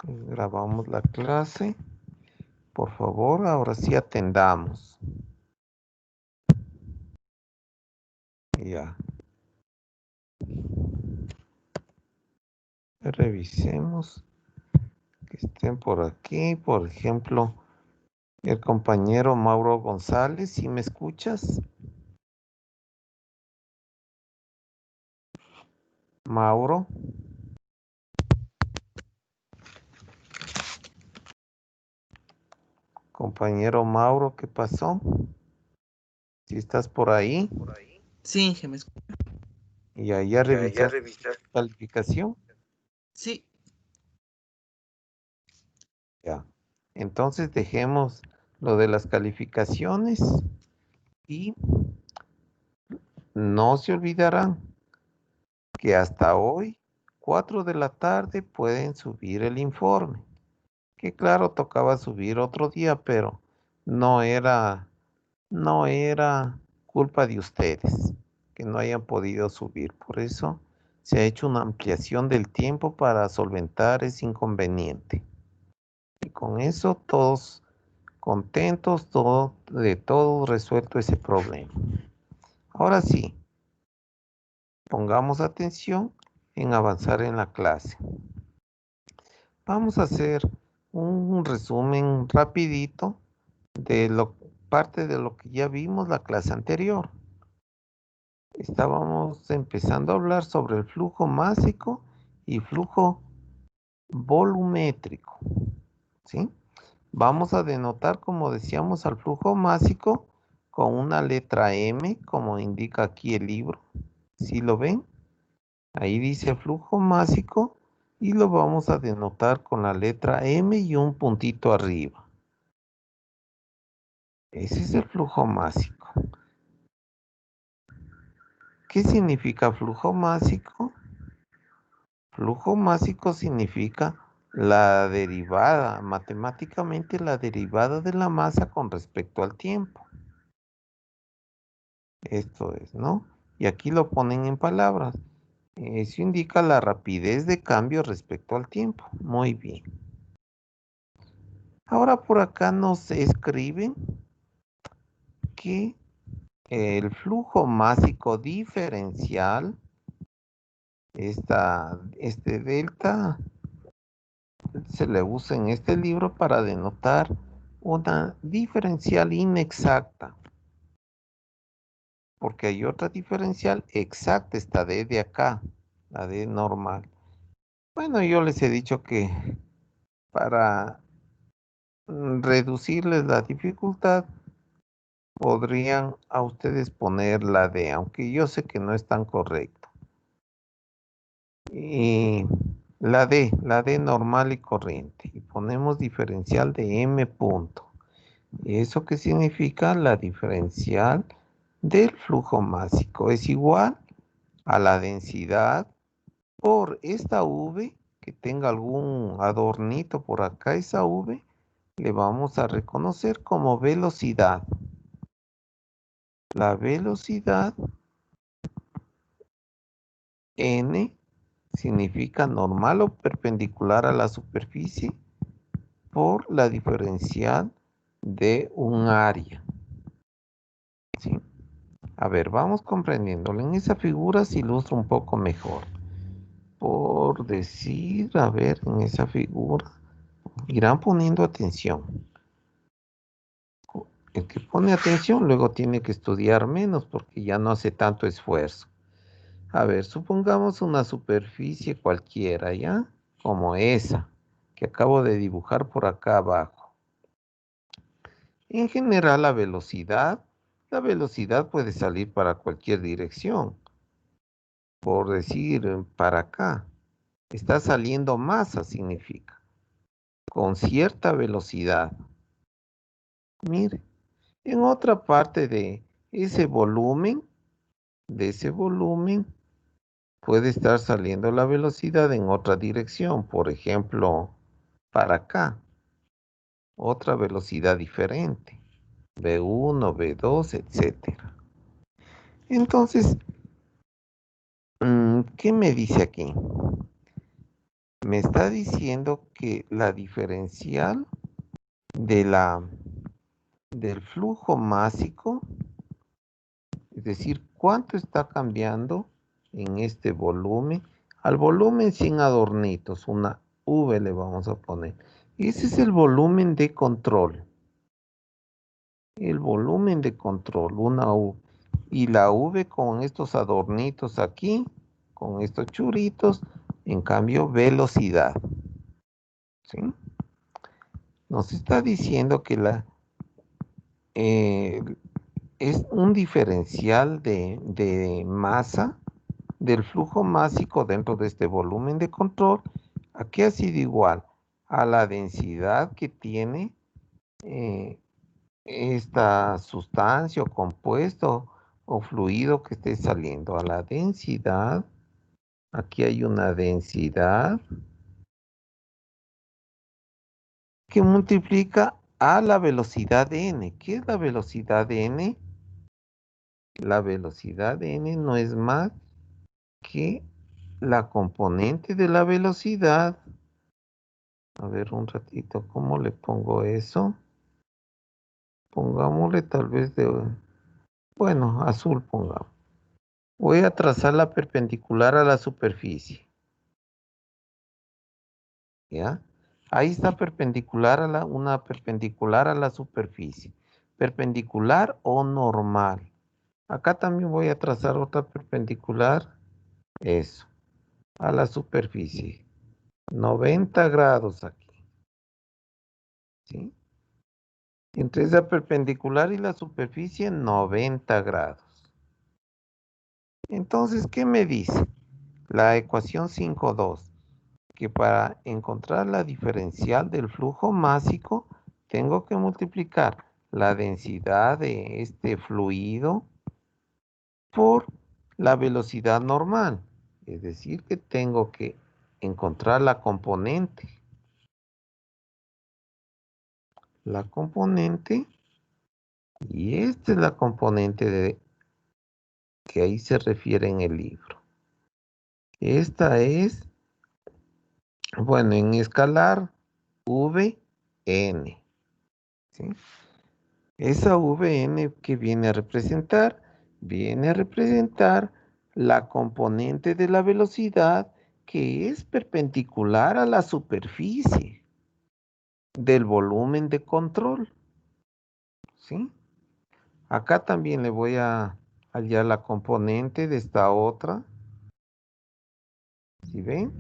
Grabamos la clase. Por favor, ahora sí atendamos. Ya. Revisemos que estén por aquí. Por ejemplo, el compañero Mauro González, ¿sí me escuchas? Mauro. Compañero Mauro, ¿qué pasó? Si estás por ahí. Sí, que me escucha. Y ya revisaste la calificación. Sí, Ya. Entonces dejemos lo de las calificaciones y no se olvidarán que hasta hoy, 4 de la tarde, pueden subir el informe. Que claro, tocaba subir otro día, pero no era, no era culpa de ustedes que no hayan podido subir. Por eso se ha hecho una ampliación del tiempo para solventar ese inconveniente. Y con eso todos contentos, de todo resuelto ese problema. Ahora sí, pongamos atención en avanzar en la clase. Vamos a hacer un resumen rapidito de parte de lo que ya vimos la clase anterior. Estábamos empezando a hablar sobre el flujo másico y flujo volumétrico, ¿sí? Vamos a denotar, como decíamos, al flujo másico con una letra M, como indica aquí el libro. ¿Sí lo ven? Ahí dice flujo másico y lo vamos a denotar con la letra M y un puntito arriba. Ese es el flujo másico. ¿Qué significa flujo másico? Flujo másico significa la derivada, matemáticamente la derivada de la masa con respecto al tiempo. Esto es, ¿no? Y aquí lo ponen en palabras. Eso indica la rapidez de cambio respecto al tiempo. Muy bien. Ahora por acá nos escriben que el flujo másico diferencial, este delta, se le usa en este libro para denotar una diferencial inexacta, porque hay otra diferencial exacta, esta D de acá, la D normal. Bueno, yo les he dicho que para reducirles la dificultad, podrían a ustedes poner la D, aunque yo sé que no es tan correcto. Y la D normal y corriente. Y ponemos diferencial de M punto. ¿Eso qué significa? La diferencial del flujo másico es igual a la densidad por esta V, que tenga algún adornito por acá, esa V, le vamos a reconocer como velocidad. La velocidad N significa normal o perpendicular a la superficie por la diferencial de un área. ¿Sí? A ver, vamos comprendiéndolo. En esa figura se ilustra un poco mejor. Por decir, a ver, en esa figura, irán poniendo atención. El que pone atención luego tiene que estudiar menos porque ya no hace tanto esfuerzo. A ver, supongamos una superficie cualquiera, ¿ya? Como esa que acabo de dibujar por acá abajo. En general, la velocidad puede salir para cualquier dirección. Por decir, para acá. Está saliendo masa, significa. Con cierta velocidad. Mire, en otra parte de ese volumen, puede estar saliendo la velocidad en otra dirección. Por ejemplo, para acá. Otra velocidad diferente. V1, V2, etcétera. Entonces, ¿qué me dice aquí? me está diciendo que la diferencial del flujo másico, es decir, cuánto está cambiando en este volumen, al volumen sin adornitos, una V le vamos a poner. Ese es el volumen de control. El volumen de control, una V. Y la V con estos adornitos aquí, con estos churitos, en cambio, velocidad. ¿Sí? Nos está diciendo que es un diferencial de masa del flujo másico dentro de este volumen de control. Aquí ha sido igual a la densidad que tiene esta sustancia o compuesto o fluido que esté saliendo. A la densidad, aquí hay una densidad que multiplica a la velocidad de n. ¿Qué es la velocidad de n? La velocidad de n no es más que la componente de la velocidad. A ver un ratito, ¿cómo le pongo eso? Pongámosle tal vez bueno, azul pongamos. Voy a trazar la perpendicular a la superficie. ¿Ya? Ahí está perpendicular una perpendicular a la superficie. Perpendicular o normal. Acá también voy a trazar otra perpendicular. Eso. A la superficie. 90 grados aquí. ¿Sí? Entre esa perpendicular y la superficie, 90 grados. Entonces, ¿qué me dice? La ecuación 5.2. Que para encontrar la diferencial del flujo másico, tengo que multiplicar la densidad de este fluido por la velocidad normal. Es decir, que tengo que encontrar la componente. La componente, y esta es la componente que ahí se refiere en el libro. Esta es, bueno, en escalar, Vn. ¿Sí? Esa Vn que viene a representar la componente de la velocidad que es perpendicular a la superficie del volumen de control. ¿Sí? Acá también le voy a hallar la componente de esta otra. ¿Sí ven?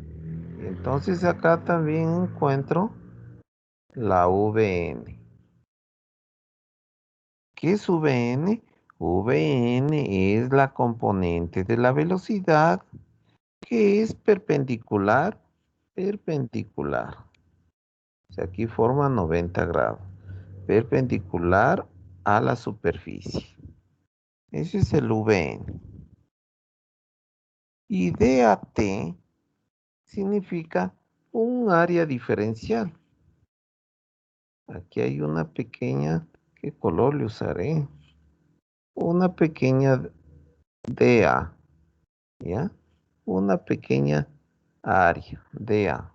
Entonces acá también encuentro la Vn. ¿Qué es Vn? Vn es la componente de la velocidad que es perpendicular. O sea, aquí forma 90 grados. Perpendicular a la superficie. Ese es el Vn. Y DAT significa un área diferencial. Aquí hay una pequeña, ¿qué color le usaré? Una pequeña DA, ¿ya? Una pequeña área, DA,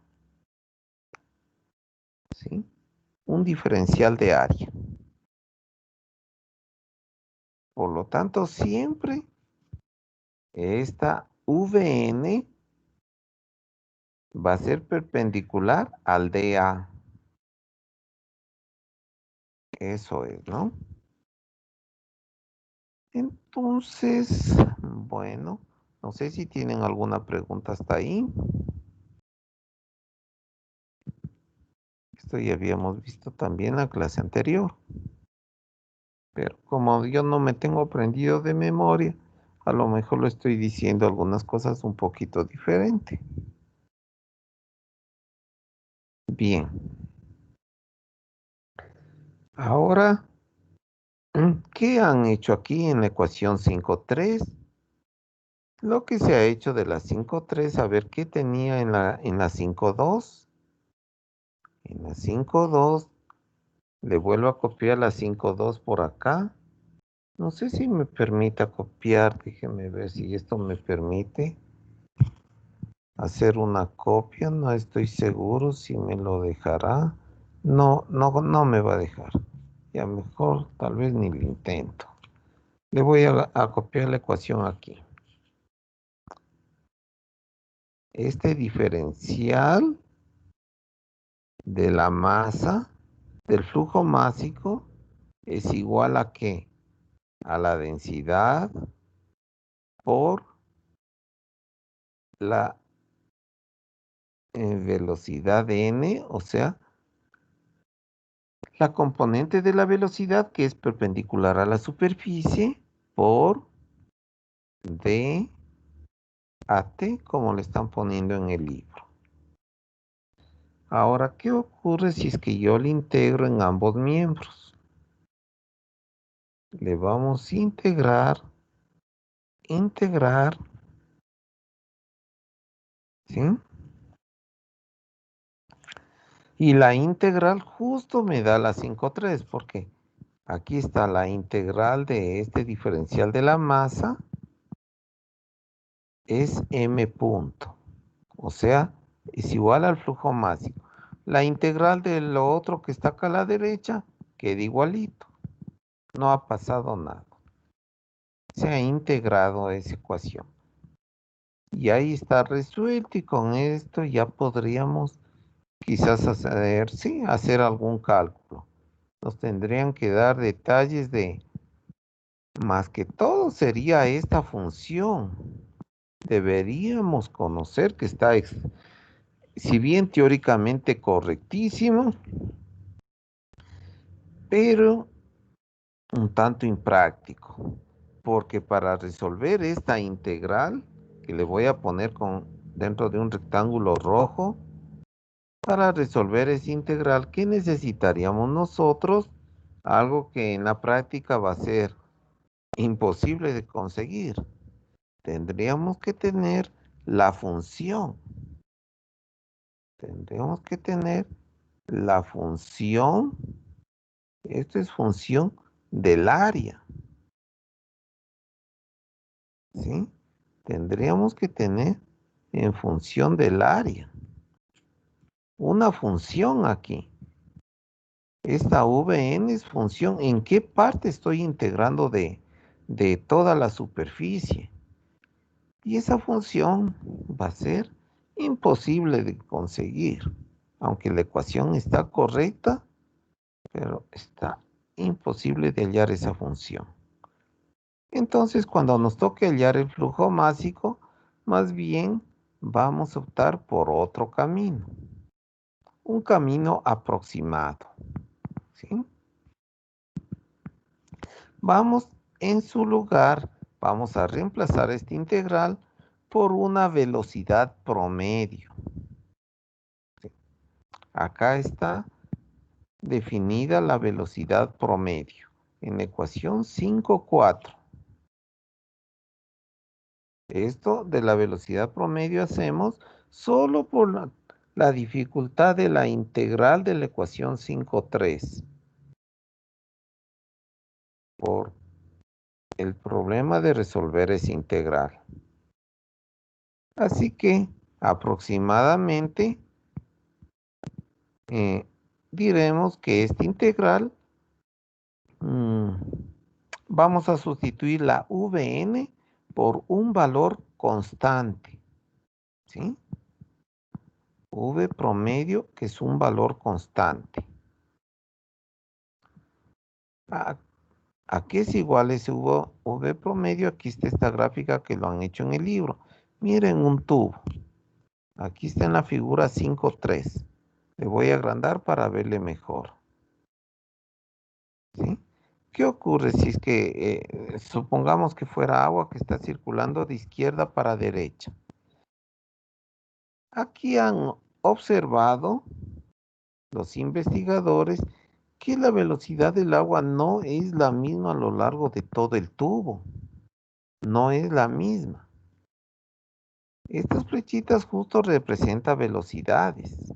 ¿sí? Un diferencial de área. Por lo tanto, siempre esta Vn va a ser perpendicular al DA. Eso es, ¿no? Entonces, bueno, no sé si tienen alguna pregunta hasta ahí. Esto ya habíamos visto también en la clase anterior. Pero como yo no me tengo aprendido de memoria, a lo mejor lo estoy diciendo algunas cosas un poquito diferente. Bien. Ahora, ¿qué han hecho aquí en la ecuación 5.3? Lo que se ha hecho de la 5.3, a ver qué tenía en la 5.2. En la 5.2 le vuelvo a copiar la 5.2 por acá. No sé si me permita copiar, déjenme ver si esto me permite. hacer una copia. No estoy seguro si me lo dejará. No, no me va a dejar. Ya mejor tal vez ni lo intento. Le voy a copiar la ecuación aquí. Este diferencial de la masa del flujo másico es igual a ¿qué? A la densidad por la velocidad de n, o sea, la componente de la velocidad que es perpendicular a la superficie por d a t, como le están poniendo en el libro. Ahora, ¿qué ocurre si es que yo le integro en ambos miembros? Le vamos a integrar, ¿sí? Y la integral justo me da la 5,3, porque aquí está la integral de este diferencial de la masa, es m punto, o sea, es igual al flujo másico. La integral de lo otro que está acá a la derecha queda igualito, no ha pasado nada. Se ha integrado esa ecuación. Y ahí está resuelto, y con esto ya podríamos quizás hacer algún cálculo. Nos tendrían que dar detalles de, más que todo sería esta función. Deberíamos conocer que está, si bien teóricamente correctísimo, pero un tanto impráctico, porque para resolver esta integral, que le voy a poner dentro de un rectángulo rojo, para resolver esa integral, ¿qué necesitaríamos nosotros? Algo que en la práctica va a ser imposible de conseguir. Tendríamos que tener la función. Tendríamos que tener la función. Esto es función del área, ¿sí? Tendríamos que tener en función del área una función aquí. Esta Vn es función. ¿En qué parte estoy integrando de toda la superficie? Y esa función va a ser imposible de conseguir. Aunque la ecuación está correcta, pero está imposible de hallar esa función. Entonces, cuando nos toque hallar el flujo másico, más bien vamos a optar por otro camino. Un camino aproximado, ¿sí? Vamos en su lugar, vamos a reemplazar esta integral por una velocidad promedio. ¿Sí? Acá está definida la velocidad promedio en la ecuación 5,4. Esto de la velocidad promedio hacemos solo por la dificultad de la integral de la ecuación 5,3. Por el problema de resolver esa integral. Así que aproximadamente diremos que esta integral vamos a sustituir la Vn por un valor constante, ¿sí? V promedio, que es un valor constante. ¿A qué es igual ese V promedio? Aquí está esta gráfica que lo han hecho en el libro. Miren un tubo. Aquí está en la figura 5,3. Le voy a agrandar para verle mejor. ¿Sí? ¿Qué ocurre si es que supongamos que fuera agua que está circulando de izquierda para derecha? Aquí han observado los investigadores que la velocidad del agua no es la misma a lo largo de todo el tubo. No es la misma. Estas flechitas justo representan velocidades.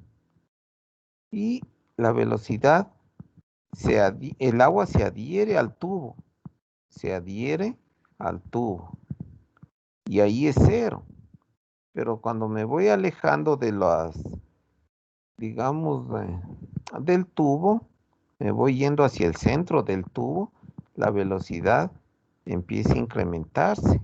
Y la velocidad, el agua se adhiere al tubo. Se adhiere al tubo. Y ahí es cero. Pero cuando me voy alejando de las, digamos, del tubo, me voy yendo hacia el centro del tubo, la velocidad empieza a incrementarse.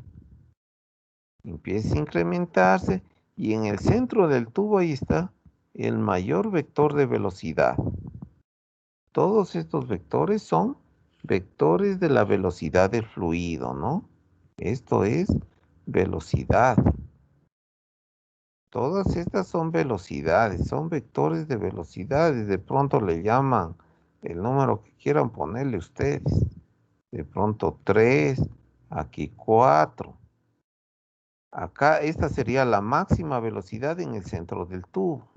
Empieza a incrementarse y en el centro del tubo ahí está el mayor vector de velocidad. Todos estos vectores son vectores de la velocidad del fluido, ¿no? Esto es velocidad. Todas estas son velocidades, son vectores de velocidades. De pronto le llaman el número que quieran ponerle ustedes. De pronto 3, aquí 4. Acá esta sería la máxima velocidad en el centro del tubo.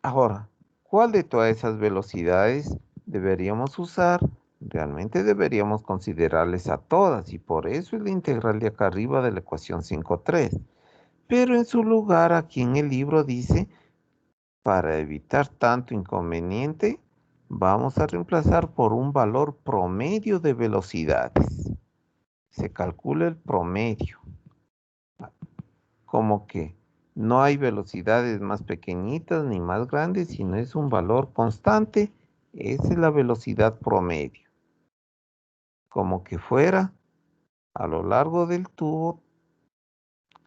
Ahora, ¿cuál de todas esas velocidades deberíamos usar? Realmente deberíamos considerarles a todas y por eso es la integral de acá arriba de la ecuación 5.3. Pero en su lugar aquí en el libro dice, para evitar tanto inconveniente, vamos a reemplazar por un valor promedio de velocidades. Se calcula el promedio. Como que no hay velocidades más pequeñitas ni más grandes, sino es un valor constante. Esa es la velocidad promedio. Como que fuera a lo largo del tubo,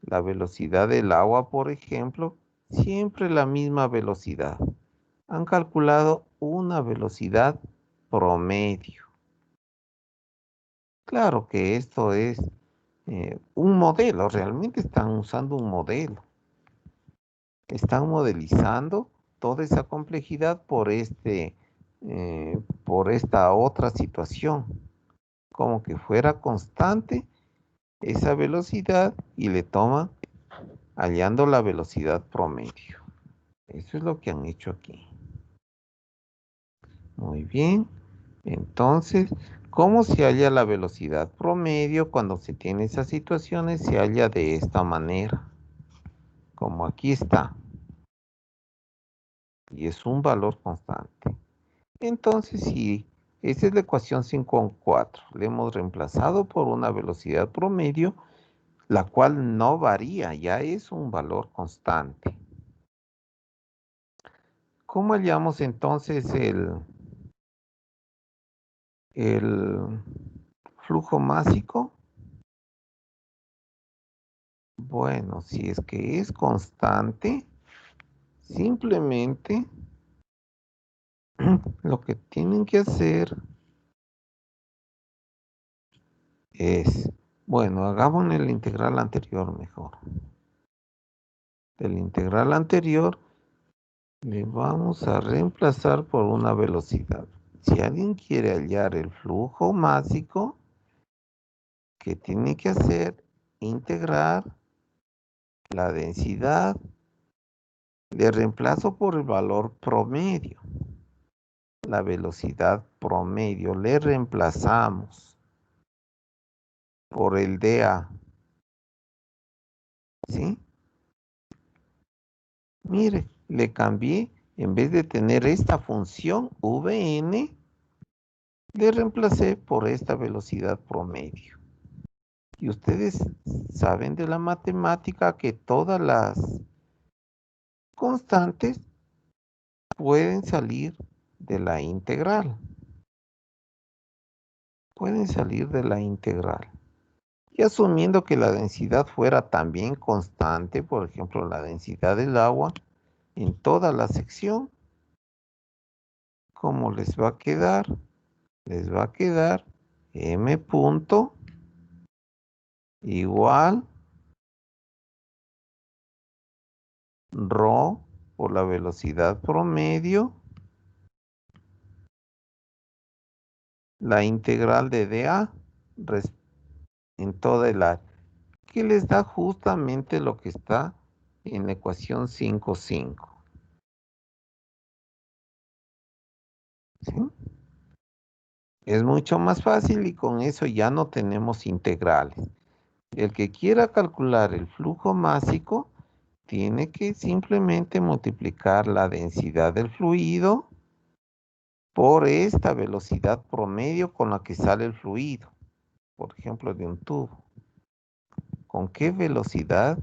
la velocidad del agua, por ejemplo, siempre la misma velocidad. Han calculado una velocidad promedio. Claro que esto es un modelo, realmente están usando un modelo. Están modelizando toda esa complejidad por esta otra situación, como que fuera constante esa velocidad y le toman hallando la velocidad promedio. Eso es lo que han hecho aquí. Muy bien. Entonces, ¿cómo se halla la velocidad promedio cuando se tiene esas situaciones? Se halla de esta manera, como aquí está, y es un valor constante. Entonces, si esa es la ecuación 5.4, le hemos reemplazado por una velocidad promedio, la cual no varía, ya es un valor constante. ¿Cómo hallamos entonces el flujo másico? Bueno, si es que es constante, simplemente lo que tienen que hacer es, bueno, hagamos el integral anterior mejor. Del integral anterior le vamos a reemplazar por una velocidad. Si alguien quiere hallar el flujo másico, ¿qué tiene que hacer? Integrar la densidad. Le reemplazo por el valor promedio. La velocidad promedio le reemplazamos por el dA. ¿Sí? Mire, le cambié, en vez de tener esta función Vn, le reemplacé por esta velocidad promedio. Y ustedes saben de la matemática que todas las constantes pueden salir de la integral. Pueden salir de la integral. Y asumiendo que la densidad fuera también constante, por ejemplo, la densidad del agua en toda la sección, ¿cómo les va a quedar? Les va a quedar m punto igual ρ por la velocidad promedio, la integral de dA en toda el área, que les da justamente lo que está en la ecuación 5.5. ¿Sí? Es mucho más fácil y con eso ya no tenemos integrales. El que quiera calcular el flujo másico tiene que simplemente multiplicar la densidad del fluido por esta velocidad promedio con la que sale el fluido, por ejemplo, de un tubo. con qué velocidad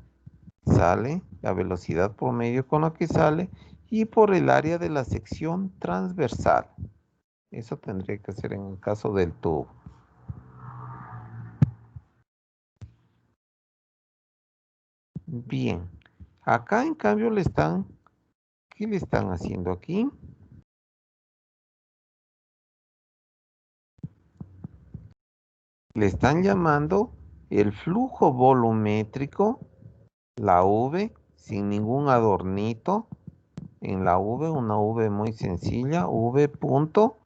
sale, la velocidad promedio con la que sale, y por el área de la sección transversal. Eso tendría que ser en el caso del tubo. Bien, acá en cambio ¿qué le están haciendo aquí? Le están llamando el flujo volumétrico, la V, sin ningún adornito. En la V, una V muy sencilla, V punto,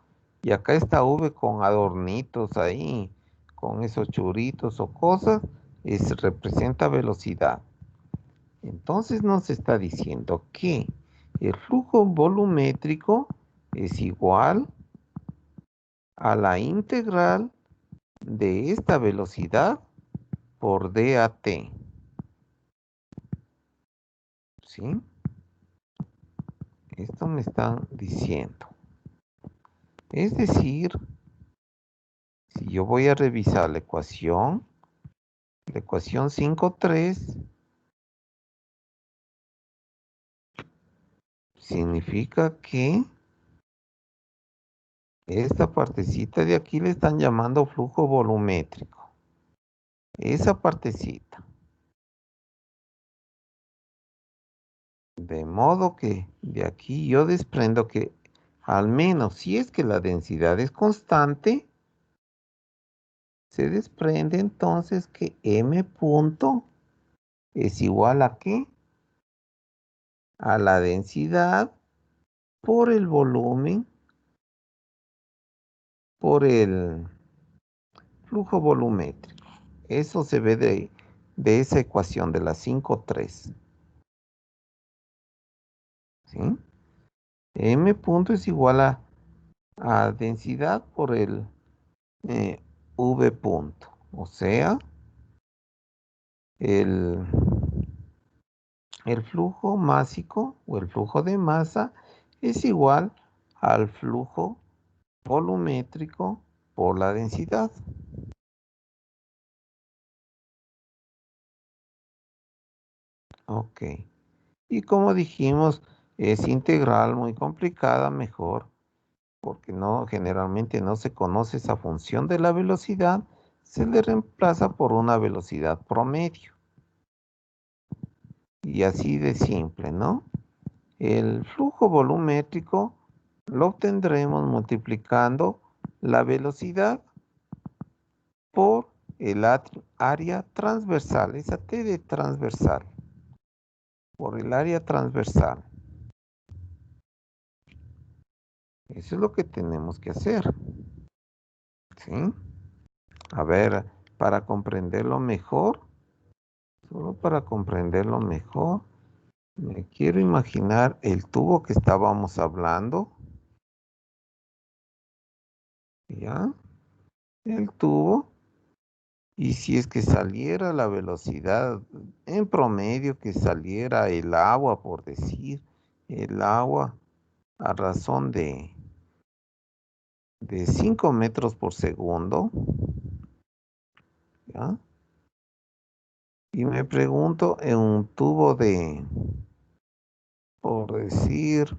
y acá está V con adornitos ahí, con esos churitos o cosas, representa velocidad. Entonces nos está diciendo que el flujo volumétrico es igual a la integral de esta velocidad por DAT. ¿Sí? Esto me están diciendo. Es decir, si yo voy a revisar la ecuación 5.3 significa que esta partecita de aquí le están llamando flujo volumétrico. Esa partecita. De modo que de aquí yo desprendo que al menos si es que la densidad es constante, se desprende entonces que m punto es igual a ¿qué? A la densidad por el volumen, por el flujo volumétrico. Eso se ve de esa ecuación de la 5.3. ¿Sí? M punto es igual a densidad por el V punto. O sea, el flujo másico o el flujo de masa es igual al flujo volumétrico por la densidad. Ok. Y como dijimos, es integral muy complicada, mejor, porque generalmente no se conoce esa función de la velocidad, se le reemplaza por una velocidad promedio. Y así de simple, ¿no? El flujo volumétrico lo obtendremos multiplicando la velocidad por el área transversal, esa T de transversal, por el área transversal. Eso es lo que tenemos que hacer. ¿Sí? A ver, para comprenderlo mejor, solo para comprenderlo mejor, me quiero imaginar el tubo que estábamos hablando. ¿Ya? El tubo. Y si es que saliera la velocidad en promedio, que saliera el agua, por decir, el agua a razón de 5 metros por segundo, ¿ya? Y me pregunto en un tubo de, por decir,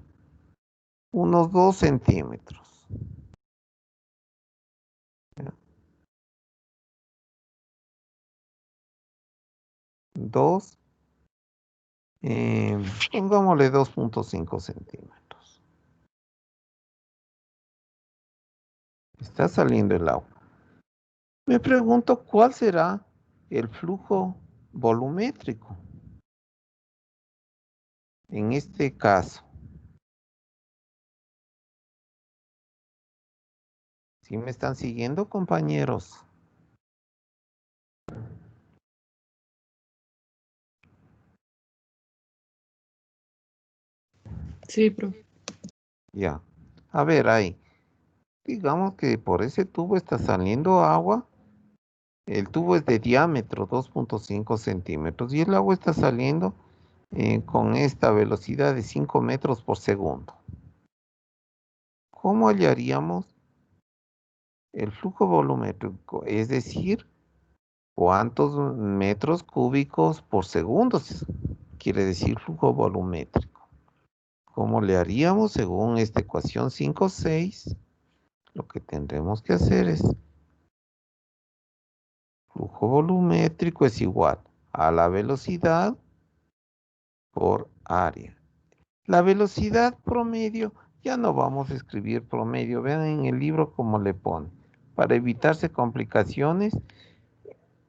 unos 2 centímetros. ¿Ya? 2, pongámosle 2.5 centímetros. Está saliendo el agua. Me pregunto cuál será el flujo volumétrico en este caso. ¿Sí me están siguiendo, compañeros? Sí, profe. Ya. A ver, ahí. Digamos que por ese tubo está saliendo agua. El tubo es de diámetro 2.5 centímetros y el agua está saliendo con esta velocidad de 5 metros por segundo. ¿Cómo hallaríamos el flujo volumétrico? Es decir, ¿Cuántos metros cúbicos por segundo? Quiere decir flujo volumétrico. ¿Cómo le haríamos según esta ecuación 5,6? Lo que tendremos que hacer es flujo volumétrico es igual a la velocidad por área. La velocidad promedio, ya no vamos a escribir promedio. Vean en el libro cómo le pone. Para evitarse complicaciones,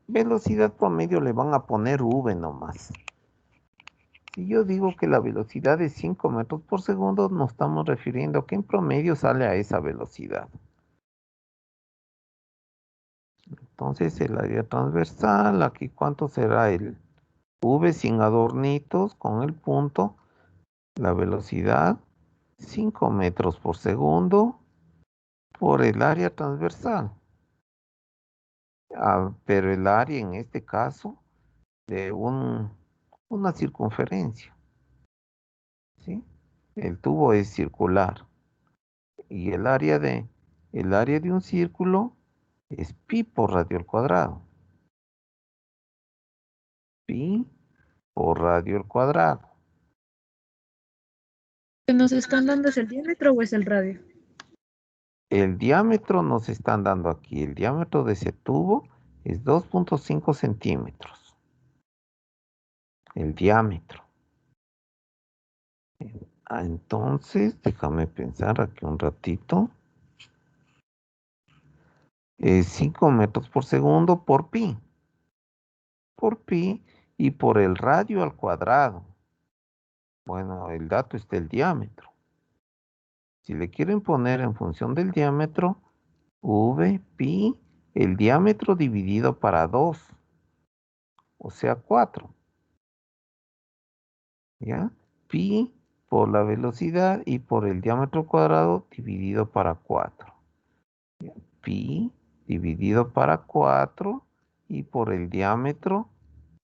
velocidad promedio le van a poner V nomás. Si yo digo que la velocidad es 5 metros por segundo, nos estamos refiriendo a que en promedio sale a esa velocidad. Entonces el área transversal, aquí cuánto será el V sin adornitos con el punto, la velocidad 5 metros por segundo por el área transversal. Pero el área en este caso de una circunferencia, ¿sí? El tubo es circular y el área de un círculo es pi por radio al cuadrado. Pi por radio al cuadrado. ¿Que nos están dando es el diámetro o es el radio? El diámetro nos están dando aquí. El diámetro de ese tubo es 2,5 centímetros. El diámetro. Entonces, déjame pensar aquí un ratito. 5 metros por segundo por pi. Por pi y por el radio al cuadrado. Bueno, el dato está el diámetro. Si le quieren poner en función del diámetro, v pi, el diámetro dividido para 2, o sea 4. ¿Ya? Pi por la velocidad y por el diámetro cuadrado dividido para 4. ¿Ya? Pi dividido para 4 y por el diámetro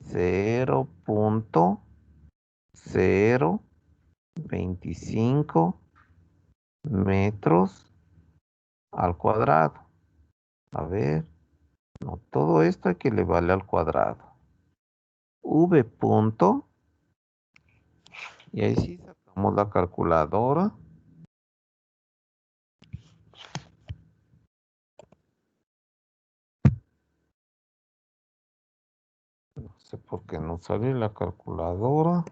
0,025 metros al cuadrado. A ver, no, todo esto hay que le vale al cuadrado. V punto, y ahí sí sacamos la calculadora. No sé por qué no sale la calculadora.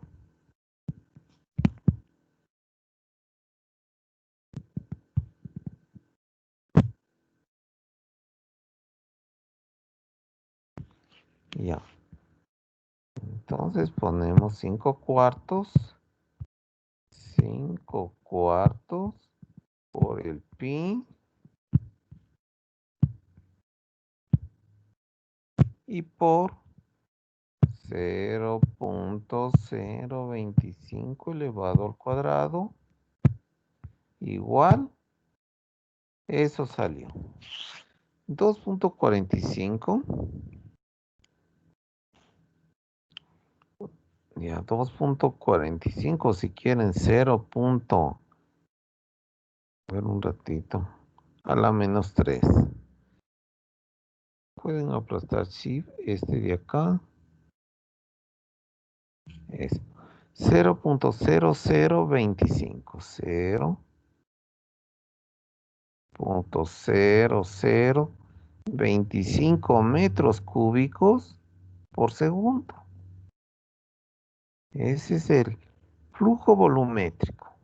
Ya. Entonces ponemos 5 cuartos. 5 cuartos por el pi. Y por 0,025 elevado al cuadrado. Igual. Eso salió. 2,45. Ya, 2,45 si quieren 0. A ver un ratito. A la menos 3. Pueden aplastar shift este de acá. Es 0,0025. 0,0025 metros cúbicos por segundo. Ese es el flujo volumétrico.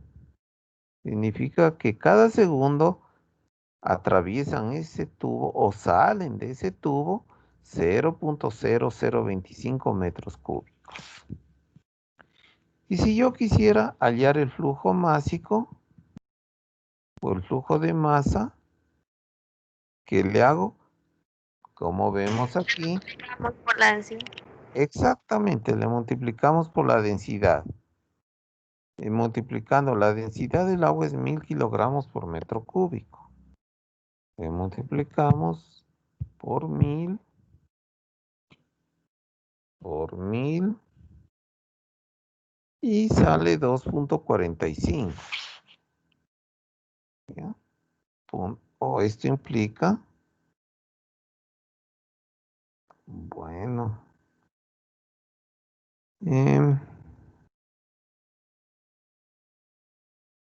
Significa que cada segundo atraviesan ese tubo o salen de ese tubo 0,0025 metros cúbicos. Y si yo quisiera hallar el flujo másico o el flujo de masa, ¿qué le hago? Como vemos aquí, Por la densidad. exactamente, le multiplicamos por la densidad. Y multiplicando la densidad del agua es 1000 kilogramos por metro cúbico. Le multiplicamos por 1000 y sale 2,45. ¿Ya? O esto implica, bueno, Em,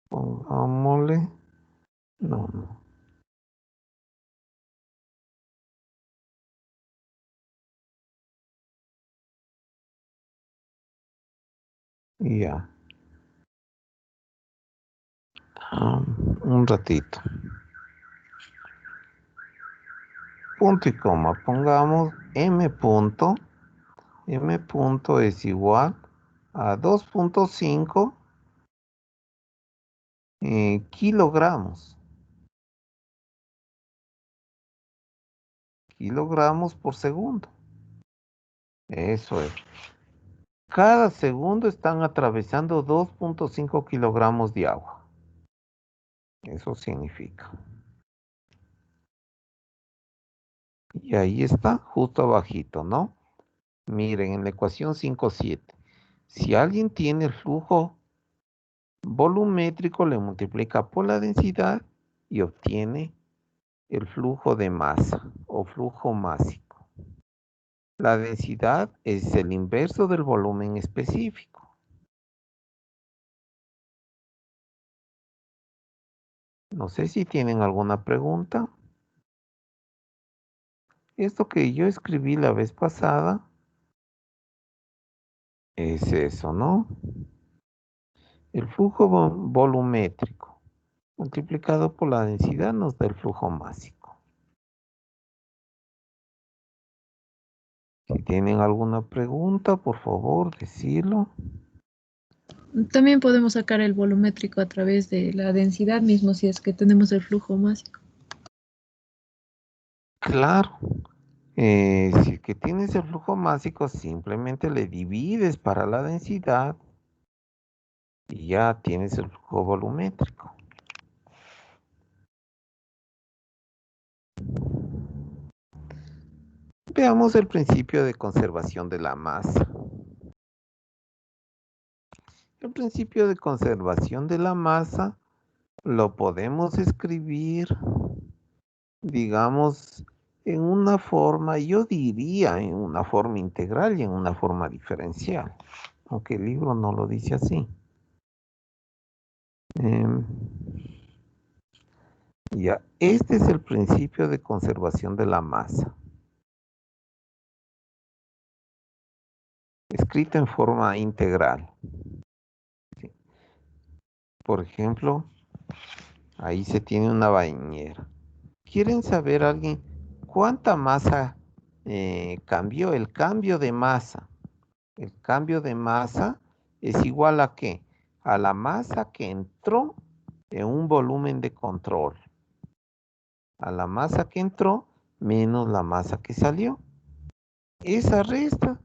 Pongámosle. No, no. Ya. Un ratito. Punto y coma. Pongamos m punto. M punto es igual a 2.5 kilogramos. Kilogramos por segundo. Eso es. Cada segundo están atravesando 2.5 kilogramos de agua. Eso significa. Y ahí está, justo abajito, ¿no? Miren, en la ecuación 5.7. Si alguien tiene el flujo volumétrico, le multiplica por la densidad y obtiene el flujo de masa o flujo másico. La densidad es el inverso del volumen específico. No sé si tienen alguna pregunta. Esto que yo escribí la vez pasada es eso, ¿no? El flujo volumétrico multiplicado por la densidad nos da el flujo másico. Si tienen alguna pregunta, por favor, decirlo. También podemos sacar el volumétrico a través de la densidad mismo si es que tenemos el flujo másico. Claro. Si es que tienes el flujo másico, simplemente le divides para la densidad y ya tienes el flujo volumétrico. Veamos el principio de conservación de la masa. El principio de conservación de la masa lo podemos escribir, digamos, en una forma, yo diría en una forma integral y en una forma diferencial, aunque el libro no lo dice así. Ya, este es el principio de conservación de la masa. Escrito en forma integral. ¿Sí? Por ejemplo, ahí se tiene una bañera. ¿Quieren saber alguien cuánta masa cambió? El cambio de masa. El cambio de masa es igual a ¿qué? A la masa que entró en un volumen de control. A la masa que entró menos la masa que salió. Esa resta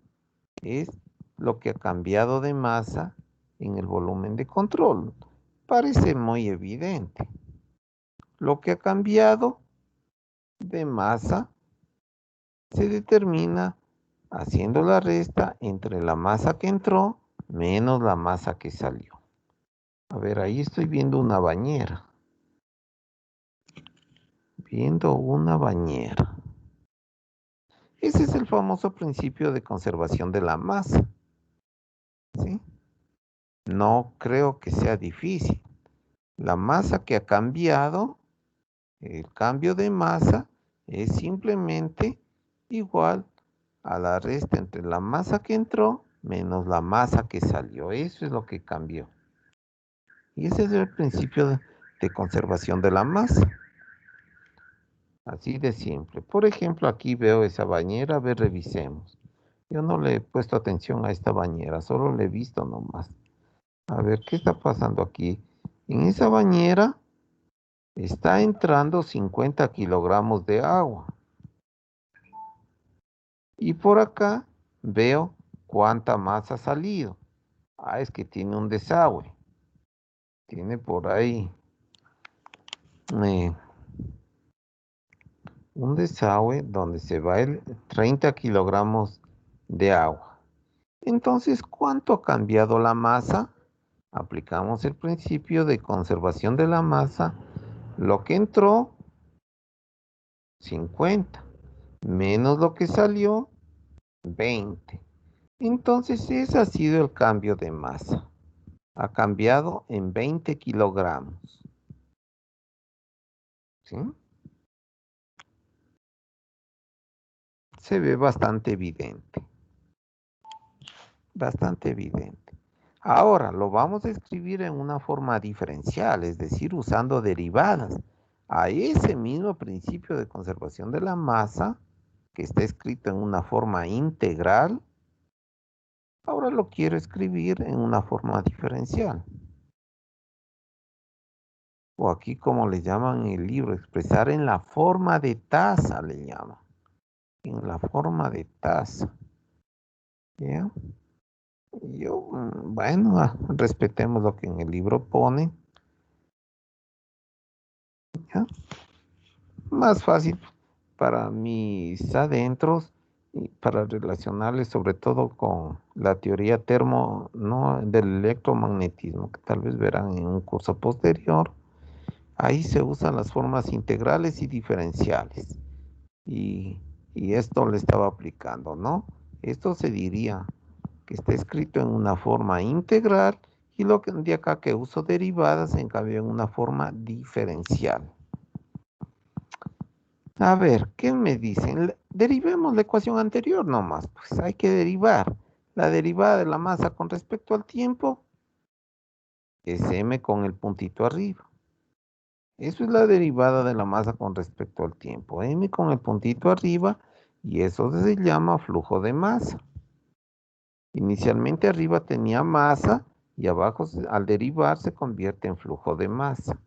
es lo que ha cambiado de masa en el volumen de control. Parece muy evidente. Lo que ha cambiado de masa se determina haciendo la resta entre la masa que entró menos la masa que salió. A ver, ahí estoy viendo una bañera. Viendo una bañera. Ese es el famoso principio de conservación de la masa. ¿Sí? No creo que sea difícil. La masa que ha cambiado, el cambio de masa, es simplemente igual a la resta entre la masa que entró menos la masa que salió. Eso es lo que cambió. Y ese es el principio de conservación de la masa. Así de simple. Por ejemplo, aquí veo esa bañera. A ver, revisemos. Yo no le he puesto atención a esta bañera, solo le he visto nomás. A ver, ¿qué está pasando aquí? En esa bañera está entrando 50 kilogramos de agua. Y por acá veo cuánta más ha salido. Ah, es que tiene un desagüe. Tiene por ahí un desagüe donde se va el 30 kilogramos de agua. Entonces, ¿cuánto ha cambiado la masa? Aplicamos el principio de conservación de la masa. Lo que entró, 50, menos lo que salió, 20. Entonces ese ha sido el cambio de masa. Ha cambiado en 20 kilogramos. ¿Sí? Se ve bastante evidente. Bastante evidente. Ahora lo vamos a escribir en una forma diferencial, es decir, usando derivadas. A ese mismo principio de conservación de la masa, que está escrito en una forma integral, ahora lo quiero escribir en una forma diferencial. O aquí como le llaman en el libro, expresar en la forma de tasa, le llaman. En la forma de tasa. ¿Ya? Yo, bueno, respetemos lo que en el libro pone. ¿Ya? Más fácil para mis adentros y para relacionarles sobre todo con la teoría no, del electromagnetismo, que tal vez verán en un curso posterior. Ahí se usan las formas integrales y diferenciales. Y, y esto le estaba aplicando, ¿no? Esto se diría que está escrito en una forma integral y lo que de acá que uso derivadas en cambio en una forma diferencial. A ver, ¿qué me dicen? Derivemos la ecuación anterior nomás, pues hay que derivar. La derivada de la masa con respecto al tiempo es m con el puntito arriba. Eso es la derivada de la masa con respecto al tiempo. M con el puntito arriba y eso se llama flujo de masa. Inicialmente arriba tenía masa y abajo al derivar se convierte en flujo de masa.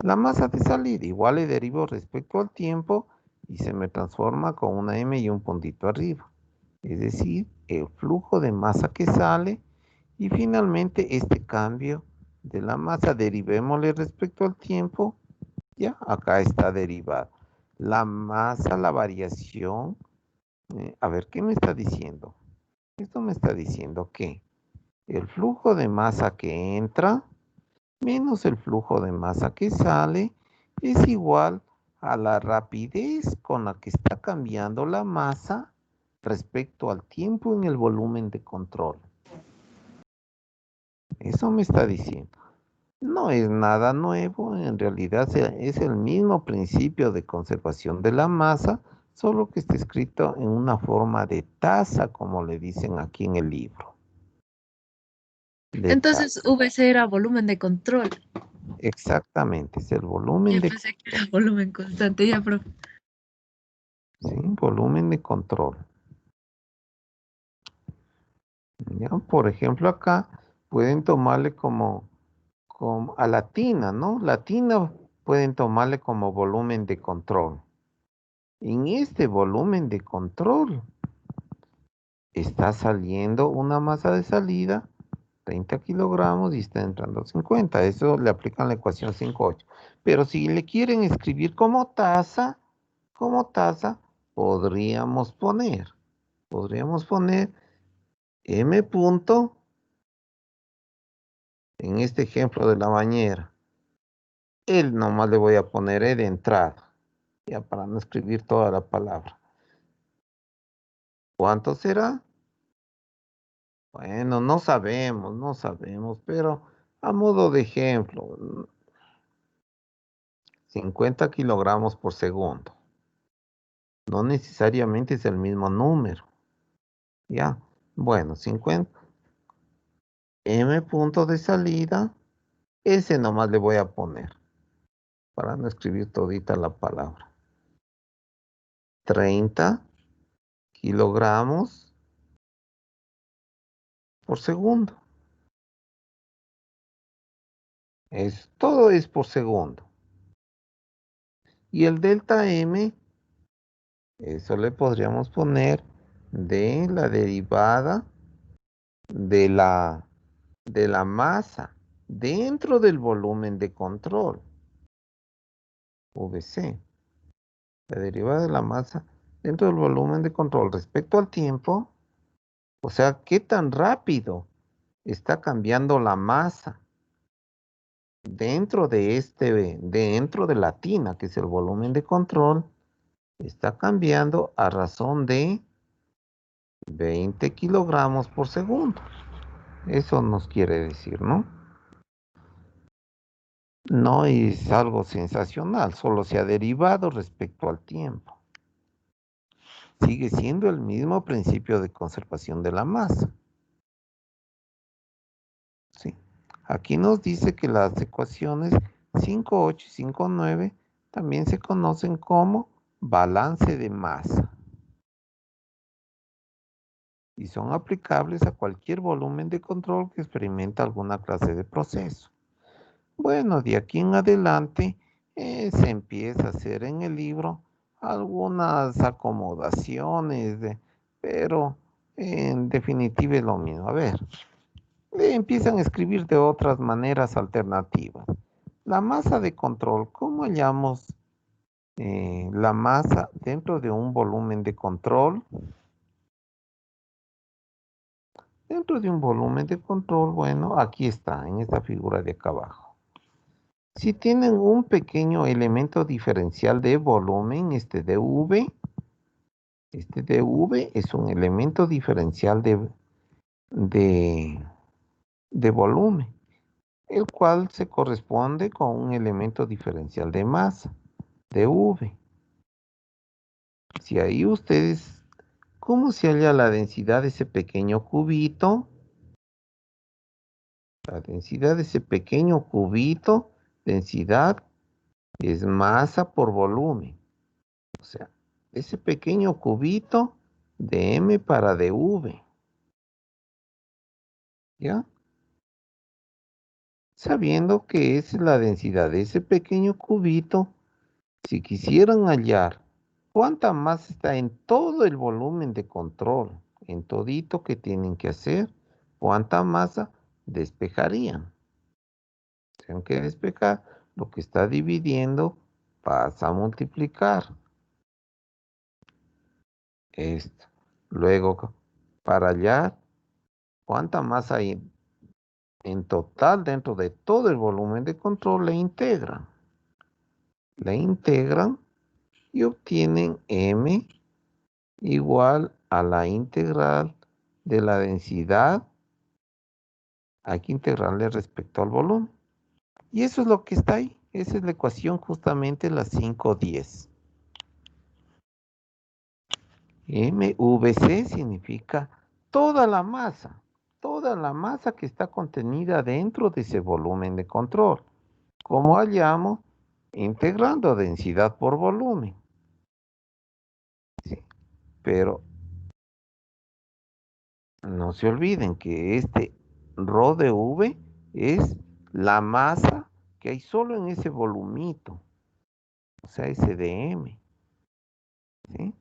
La masa de salida igual le derivo respecto al tiempo y se me transforma con una m y un puntito arriba. Es decir, el flujo de masa que sale y finalmente este cambio de la masa derivémosle respecto al tiempo. Ya, acá está derivada. La masa, la variación. A ver, ¿qué me está diciendo? Esto me está diciendo que el flujo de masa que entra menos el flujo de masa que sale es igual a la rapidez con la que está cambiando la masa respecto al tiempo en el volumen de control. Eso me está diciendo. No es nada nuevo, en realidad es el mismo principio de conservación de la masa, solo que está escrito en una forma de tasa, como le dicen aquí en el libro. De Entonces tasa. VC era volumen de control. Exactamente, es el volumen Yo de, pensé que era volumen constante, ya, profe. ¿sí? Volumen de control. ¿Ya? Por ejemplo, acá pueden tomarle como a la tina, ¿no? La tina pueden tomarle como volumen de control. En este volumen de control está saliendo una masa de salida, 30 kilogramos, y está entrando 50. Eso le aplican la ecuación 5.8. Pero si le quieren escribir como tasa, podríamos poner m punto, en este ejemplo de la bañera. Él nomás le voy a poner E de entrada, ya para no escribir toda la palabra. ¿Cuánto será? Bueno, no sabemos, pero a modo de ejemplo, 50 kilogramos por segundo. No necesariamente es el mismo número. Ya, bueno, 50. M punto de salida, ese nomás le voy a poner, para no escribir todita la palabra. 30 kilogramos por segundo. Todo es por segundo. Y el delta M, eso le podríamos poner de la derivada de la masa dentro del volumen de control, VC. La derivada de la masa dentro del volumen de control respecto al tiempo, o sea, qué tan rápido está cambiando la masa dentro de la tina, que es el volumen de control, está cambiando a razón de 20 kilogramos por segundo. Eso nos quiere decir, ¿no? No es algo sensacional, solo se ha derivado respecto al tiempo. Sigue siendo el mismo principio de conservación de la masa. Sí. Aquí nos dice que las ecuaciones 5.8 y 5.9 también se conocen como balance de masa y son aplicables a cualquier volumen de control que experimenta alguna clase de proceso. Bueno, de aquí en adelante se empieza a hacer en el libro algunas acomodaciones, pero en definitiva es lo mismo. A ver, empiezan a escribir de otras maneras alternativas. La masa de control, ¿cómo hallamos la masa dentro de un volumen de control? Dentro de un volumen de control, bueno, aquí está, en esta figura de acá abajo. Si tienen un pequeño elemento diferencial de volumen, este dV es un elemento diferencial de volumen, el cual se corresponde con un elemento diferencial de masa, dV. Si ahí ustedes, ¿cómo se halla la densidad de ese pequeño cubito? La densidad de ese pequeño cubito, densidad es masa por volumen. O sea, ese pequeño cubito de M para dV. ¿Ya? Sabiendo que es la densidad de ese pequeño cubito, si quisieran hallar cuánta masa está en todo el volumen de control, en todito que tienen que hacer, cuánta masa despejarían. Tienen que despejar lo que está dividiendo, pasa a multiplicar esto. Luego, para hallar cuánta masa hay en total dentro de todo el volumen de control, le integran. Le integran y obtienen M igual a la integral de la densidad. Hay que integrarle respecto al volumen. Y eso es lo que está ahí. Esa es la ecuación justamente la 5.10. MVC significa toda la masa que está contenida dentro de ese volumen de control. ¿Cómo hallamos? Integrando densidad por volumen. ¿Sí? Pero no se olviden que este ρ de V es la masa que hay solo en ese volumito, o sea, ese de M. ¿Sí?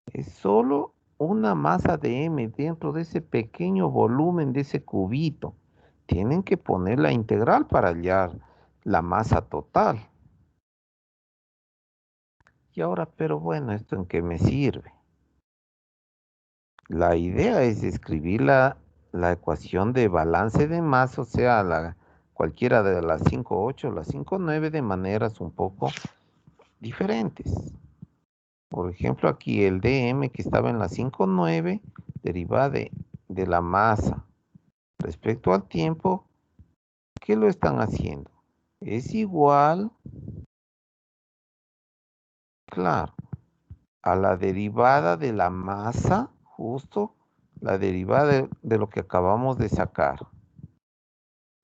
Es solo una masa de M dentro de ese pequeño volumen de ese cubito. Tienen que poner la integral para hallar la masa total. Y ahora, pero bueno, ¿esto en qué me sirve? La idea es escribir la ecuación de balance de masa, o sea, cualquiera de las 5.8 o las 5.9 de maneras un poco diferentes. Por ejemplo, aquí el dm que estaba en la 5.9 deriva de la masa. Respecto al tiempo, ¿qué lo están haciendo? Es igual, claro, a la derivada de la masa, justo la derivada de lo que acabamos de sacar.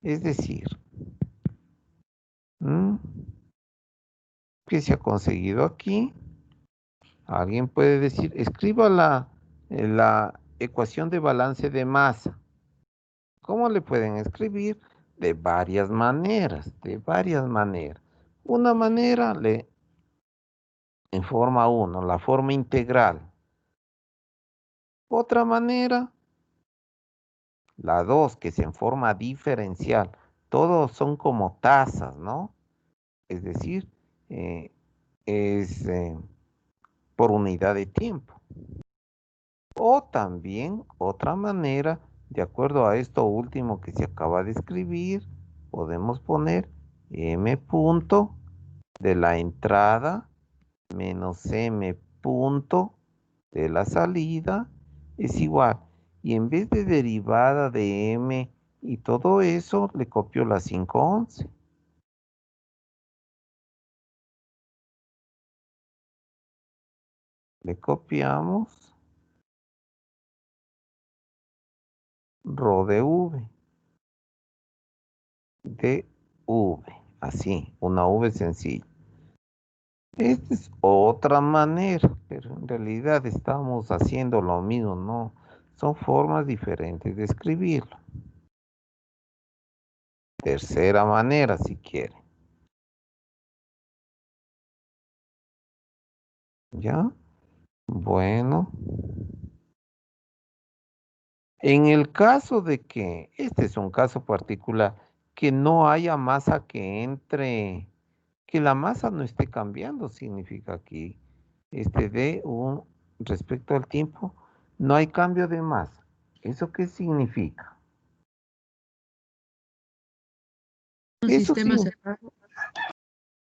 Es decir, ¿qué se ha conseguido aquí? Alguien puede decir, escriba la ecuación de balance de masa. ¿Cómo le pueden escribir? De varias maneras, de varias maneras. Una manera en forma 1, la forma integral. Otra manera, la 2, que es en forma diferencial. Todos son como tazas, ¿no? Es decir, es por unidad de tiempo. O también otra manera, de acuerdo a esto último que se acaba de escribir, podemos poner m punto de la entrada menos m punto de la salida es igual. Y en vez de derivada de m y todo eso, le copio la 511. Le copiamos rho de v, de v, así, una v sencilla. Esta es otra manera, pero en realidad estamos haciendo lo mismo, ¿no? Son formas diferentes de escribirlo. Tercera manera, si quiere. ¿Ya? Bueno. En el caso de que, este es un caso particular, que no haya masa que entre, que la masa no esté cambiando, significa que respecto al tiempo, no hay cambio de masa. ¿Eso qué significa? Un Eso sistema sí, cerrado.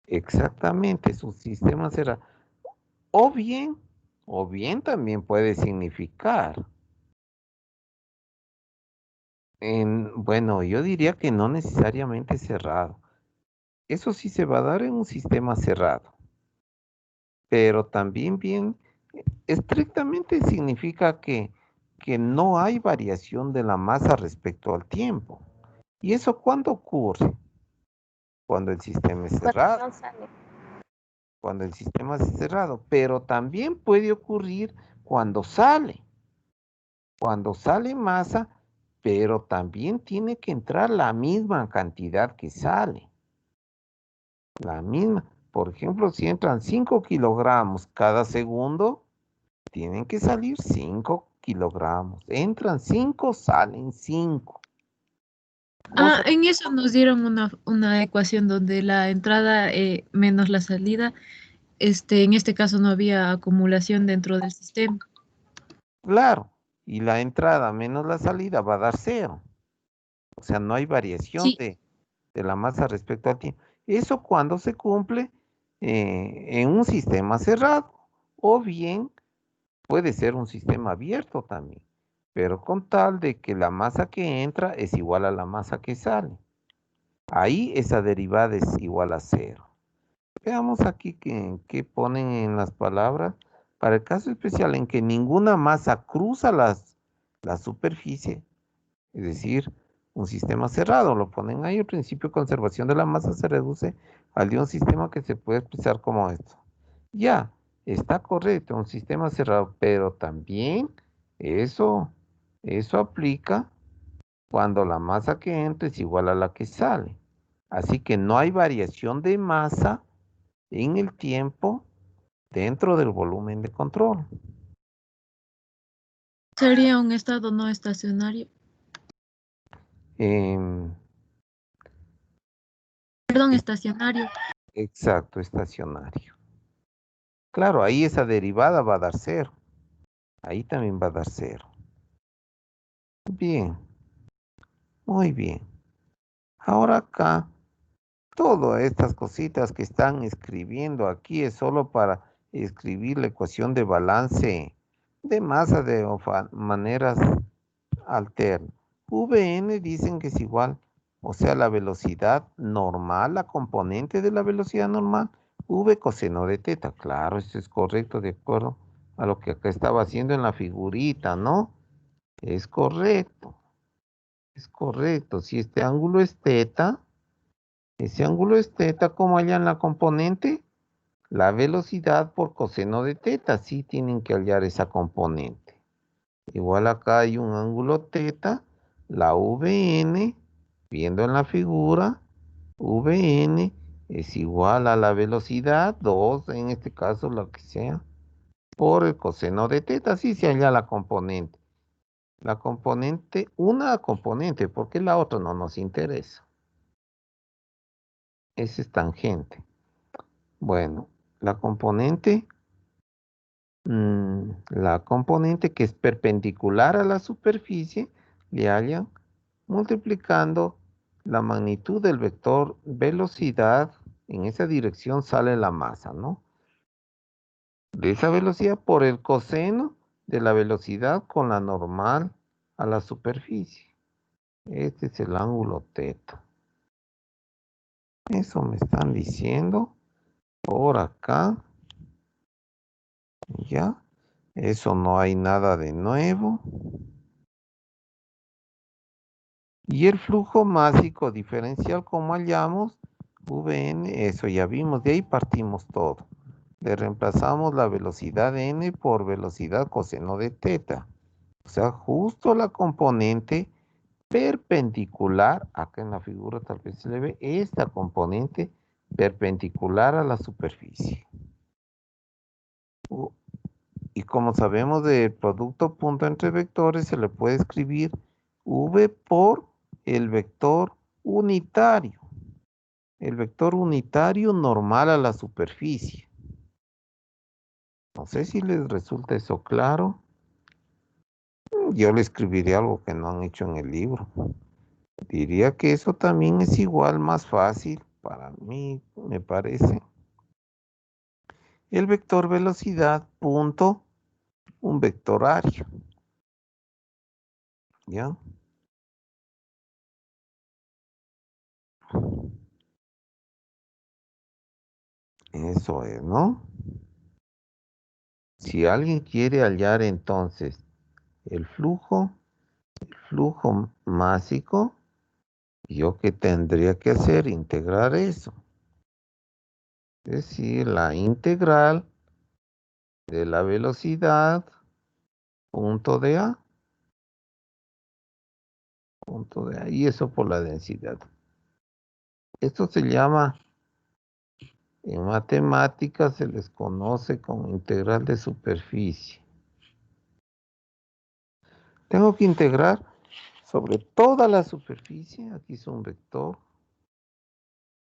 exactamente, su sistema será, o bien también puede significar, bueno, yo diría que no necesariamente cerrado. Eso sí se va a dar en un sistema cerrado, pero también bien, estrictamente significa que no hay variación de la masa respecto al tiempo. ¿Y eso cuándo ocurre? Cuando el sistema es cerrado. Cuando el sistema es cerrado, pero también puede ocurrir cuando sale. Cuando sale masa, pero también tiene que entrar la misma cantidad que sale. La misma. Por ejemplo, si entran 5 kilogramos cada segundo, tienen que salir 5 kilogramos. Entran 5, salen 5. Ah, en eso nos dieron una ecuación donde la entrada menos la salida, en este caso no había acumulación dentro del sistema. Claro, y la entrada menos la salida va a dar 0. O sea, no hay variación Sí, de la masa respecto al tiempo. Eso cuando se cumple en un sistema cerrado, o bien puede ser un sistema abierto también, pero con tal de que la masa que entra es igual a la masa que sale. Ahí esa derivada es igual a 0. Veamos aquí qué ponen en las palabras. Para el caso especial en que ninguna masa cruza la superficie, es decir, un sistema cerrado, lo ponen ahí, el principio de conservación de la masa se reduce al de un sistema que se puede expresar como esto. Ya, está correcto, un sistema cerrado, pero también eso, eso aplica cuando la masa que entra es igual a la que sale. Así que no hay variación de masa en el tiempo dentro del volumen de control. sería un estado no estacionario. Em, Perdón, es- estacionario. exacto, estacionario. Claro, ahí esa derivada va a dar 0. Ahí también va a dar 0. Bien, muy bien. Ahora acá, todas estas cositas que están escribiendo aquí es solo para escribir la ecuación de balance de masa de maneras alternas. Vn dicen que es igual, o sea, la velocidad normal, la componente de la velocidad normal, v coseno de teta. Claro, eso es correcto, de acuerdo a lo que acá estaba haciendo en la figurita, ¿no? Es correcto, es correcto. Si este ángulo es teta, ese ángulo es teta, como hallan la componente, la velocidad por coseno de teta, sí tienen que hallar esa componente. Igual acá hay un ángulo teta, la Vn, viendo en la figura, Vn es igual a la velocidad, 2 en este caso, lo que sea, por el coseno de teta, así se halla la componente. La componente, una componente, porque la otra no nos interesa. Ese es tangente. Bueno, la componente que es perpendicular a la superficie, le hallan multiplicando la magnitud del vector velocidad, en esa dirección sale la masa, ¿no? De esa velocidad por el coseno de la velocidad con la normal a la superficie. Este es el ángulo teta. Eso me están diciendo por acá. Ya. Eso no hay nada de nuevo. Y el flujo másico diferencial, como hallamos, Vn, eso ya vimos, de ahí partimos todo. Le reemplazamos la velocidad de n por velocidad coseno de teta. O sea, justo la componente perpendicular, acá en la figura tal vez se le ve, esta componente perpendicular a la superficie. Y como sabemos del producto punto entre vectores, se le puede escribir v por el vector unitario. El vector unitario normal a la superficie. No sé si les resulta eso claro. Yo le escribiré algo que no han hecho en el libro. Diría que eso también es igual, más fácil, para mí me parece. El vector velocidad punto un vector área. ¿Ya? Eso es, ¿no? Si alguien quiere hallar entonces el flujo másico, ¿yo qué tendría que hacer? Integrar eso. Es decir, la integral de la velocidad punto de A. Punto de A. Y eso por la densidad. Esto se llama, en matemáticas se les conoce como integral de superficie. Tengo que integrar sobre toda la superficie. Aquí es un vector.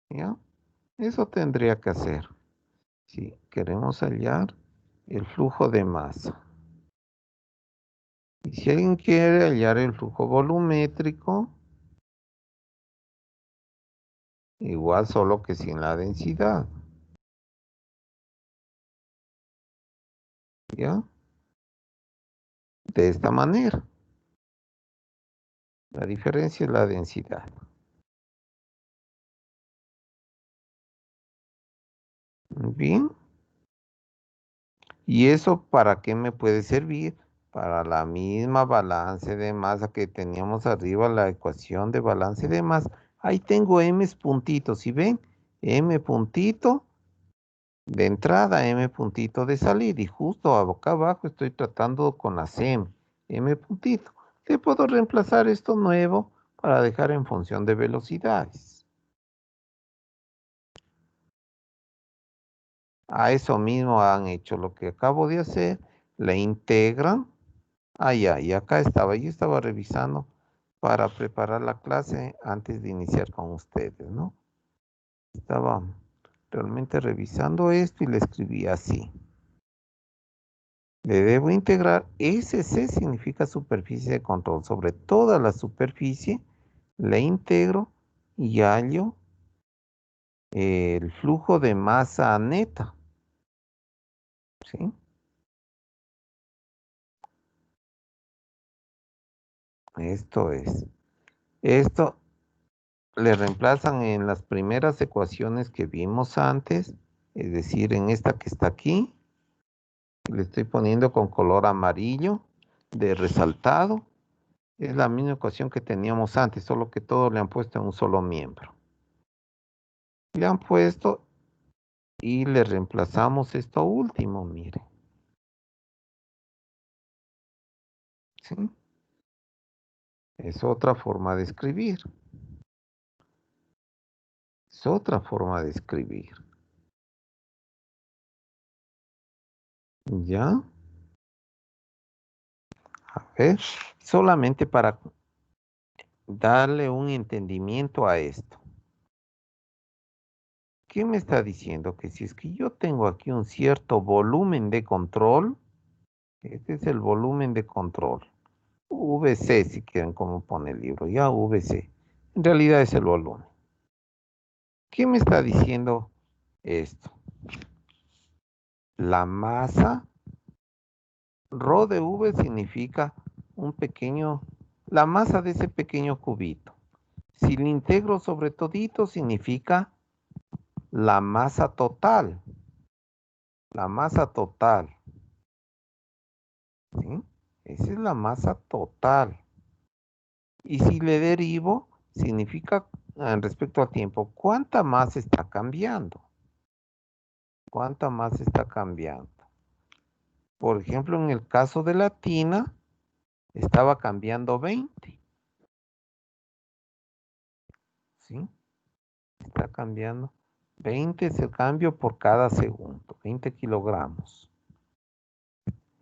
¿Ya? Eso tendría que hacer. Si queremos hallar el flujo de masa. Y si alguien quiere hallar el flujo volumétrico, igual solo que sin la densidad. ¿Ya? De esta manera. La diferencia es la densidad. Bien. ¿Y eso para qué me puede servir? Para la misma balance de masa que teníamos arriba, la ecuación de balance de masa. Ahí tengo m puntitos, ¿sí ven? M puntito de entrada, m puntito de salida. Y justo acá abajo estoy tratando con las m puntito. Le puedo reemplazar esto nuevo para dejar en función de velocidades. A eso mismo han hecho lo que acabo de hacer. Le integran. Ah, ya, y acá estaba. Yo estaba revisando para preparar la clase antes de iniciar con ustedes, ¿no? Estaba realmente revisando esto y le escribí así. Le debo integrar, SC significa superficie de control. Sobre toda la superficie, le integro y hallo el flujo de masa neta. ¿Sí? Esto es. Esto le reemplazan en las primeras ecuaciones que vimos antes, es decir, en esta que está aquí. Le estoy poniendo con color amarillo de resaltado. Es la misma ecuación que teníamos antes, solo que todo le han puesto en un solo miembro. Le han puesto y le reemplazamos esto último, mire. ¿Sí? Es otra forma de escribir. Es otra forma de escribir. ¿Ya? A ver, solamente para darle un entendimiento a esto. ¿Qué me está diciendo? Que si es que yo tengo aquí un cierto volumen de control, este es el volumen de control. VC, si quieren, como pone el libro, ya VC. En realidad es el volumen. ¿Qué me está diciendo esto? La masa Rho de V significa la masa de ese pequeño cubito. Si lo integro sobre todito significa la masa total. La masa total. ¿Sí? Esa es la masa total. Y si le derivo, significa respecto al tiempo, ¿cuánta masa está cambiando? ¿Cuánta masa está cambiando? Por ejemplo, en el caso de la tina, estaba cambiando 20. ¿Sí? Está cambiando. 20 es el cambio por cada segundo, 20 kilogramos.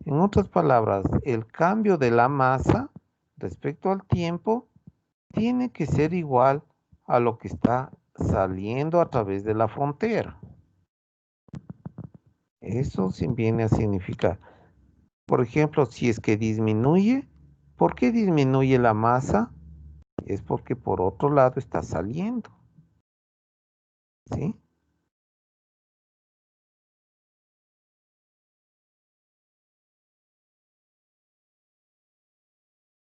En otras palabras, el cambio de la masa respecto al tiempo tiene que ser igual a lo que está saliendo a través de la frontera. Eso viene a significar, por ejemplo, si es que disminuye, ¿por qué disminuye la masa? Es porque por otro lado está saliendo. ¿Sí?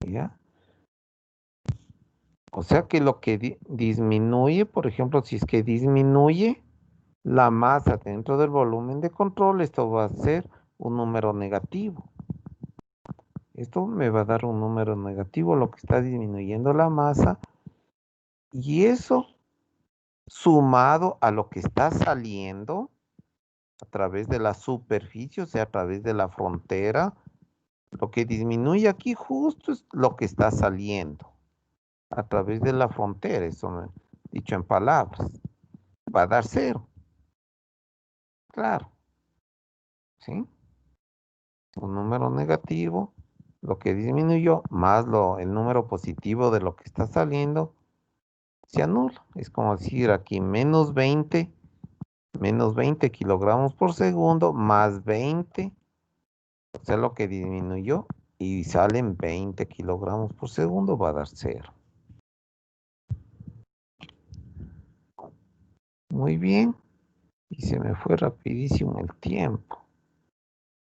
¿Ya? O sea que lo que disminuye, por ejemplo, si es que disminuye la masa dentro del volumen de control, esto va a ser un número negativo. Esto me va a dar un número negativo, lo que está disminuyendo la masa. Y eso sumado a lo que está saliendo a través de la superficie, o sea, a través de la frontera, lo que disminuye aquí justo es lo que está saliendo a través de la frontera, eso dicho en palabras, va a dar 0. Claro, ¿sí? Un número negativo, lo que disminuyó, más el número positivo de lo que está saliendo, se anula. Es como decir aquí menos 20 kilogramos por segundo, más 20, o sea, lo que disminuyó, y salen 20 kilogramos por segundo, va a dar 0. Muy bien, y se me fue rapidísimo el tiempo.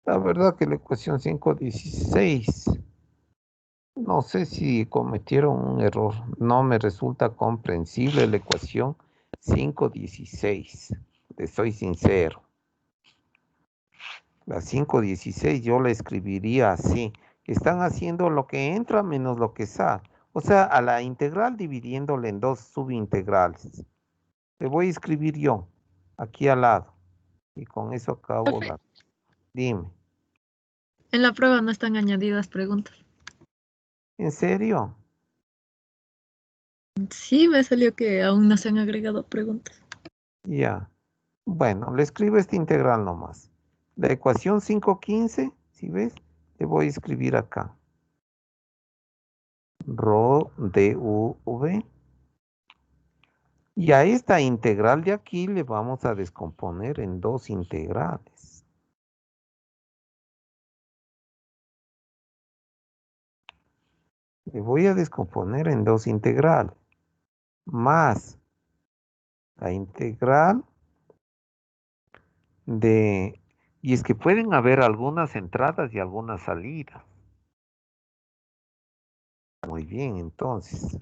La verdad que la ecuación 516, no sé si cometieron un error, no me resulta comprensible la ecuación 516, te soy sincero. La 516 yo la escribiría así. Están haciendo lo que entra menos lo que sale. O sea, a la integral dividiéndole en dos subintegrales. Le voy a escribir yo aquí al lado. Y con eso acabo Profe, la... Dime. en la prueba no están añadidas preguntas. ¿En serio? Sí, me salió que aún no se han agregado preguntas. Ya. Bueno, le escribo esta integral nomás. La ecuación 515, si ves, le voy a escribir acá. Rho dV. Y a esta integral de aquí le vamos a descomponer en dos integrales. Le voy a descomponer en dos integrales. Más la integral de... Y es que pueden haber algunas entradas y algunas salidas. Muy bien, entonces.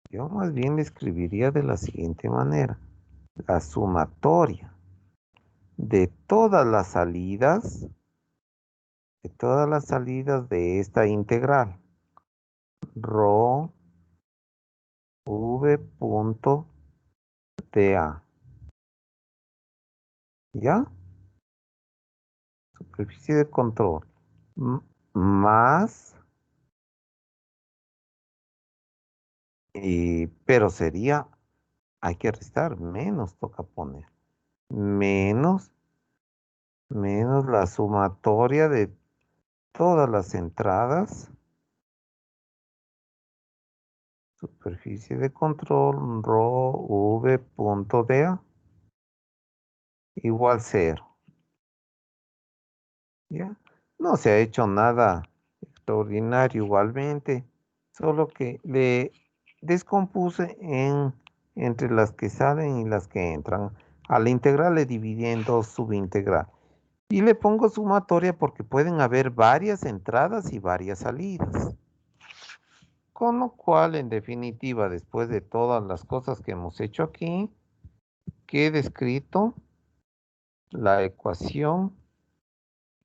Yo más bien le escribiría de la siguiente manera. La sumatoria de todas las salidas, de esta integral. Rho v punto dA. ¿Ya? Superficie de control. Más, pero sería, hay que restar, menos toca poner. Menos la sumatoria de todas las entradas. Superficie de control, rho v punto dA igual 0. ¿Ya? No se ha hecho nada extraordinario igualmente, solo que le descompuse entre las que salen y las que entran. A la integral le dividí en dos subintegral. Y le pongo sumatoria porque pueden haber varias entradas y varias salidas. Con lo cual, en definitiva, después de todas las cosas que hemos hecho aquí, queda escrito la ecuación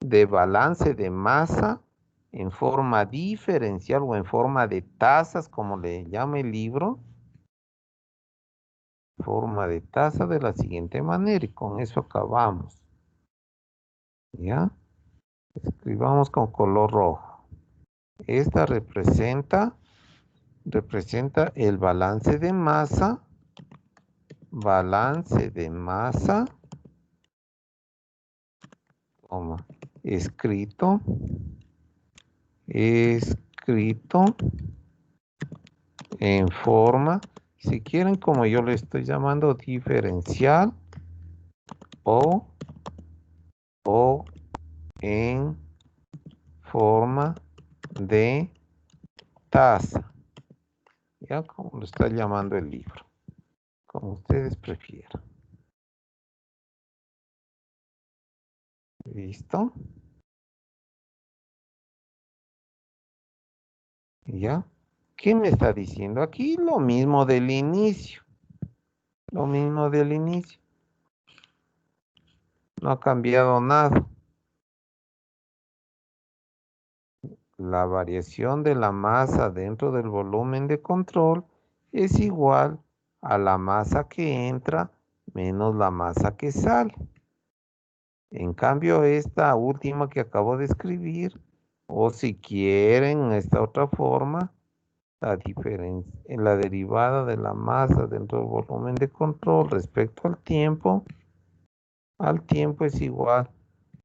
de balance de masa en forma diferencial o en forma de tazas, como le llama el libro, forma de taza de la siguiente manera, y con eso acabamos. ¿Ya? Escribamos con color rojo. Esta representa el balance de masa, coma, escrito en forma, si quieren, como yo le estoy llamando, diferencial o en forma de taza, ya como lo está llamando el libro, como ustedes prefieran. ¿Listo? ¿Ya? ¿Qué me está diciendo aquí? Lo mismo del inicio. Lo mismo del inicio. No ha cambiado nada. La variación de la masa dentro del volumen de control es igual a la masa que entra menos la masa que sale. En cambio, esta última que acabo de escribir, o si quieren, esta otra forma, la diferencia en la derivada de la masa dentro del volumen de control respecto al tiempo es igual,